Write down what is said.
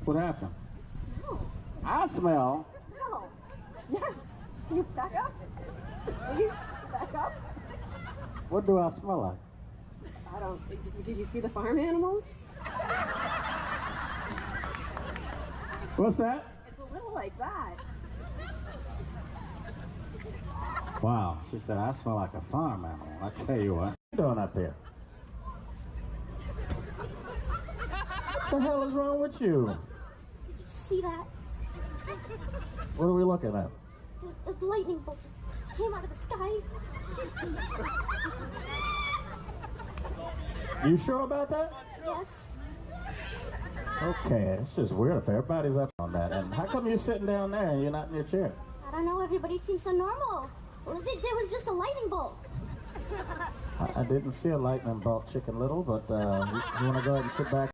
What happened? Smell. I smell. No. Yes. Can you back up? Please, back up. What do I smell like? I don't. Did you see the farm animals? What's that? It's a little like that. Wow, she said I smell like a farm animal. I tell you what. What are you doing up there? What the hell is wrong with you? Did you see that? What are we looking at? The lightning bolt just came out of the sky. You sure about that? Yes. Okay, it's just weird if everybody's up on that. And how come you're sitting down there and you're not in your chair? I don't know, everybody seems so normal. Well, there was just a lightning bolt. I didn't see a lightning bolt, Chicken Little, but you want to go ahead and sit back?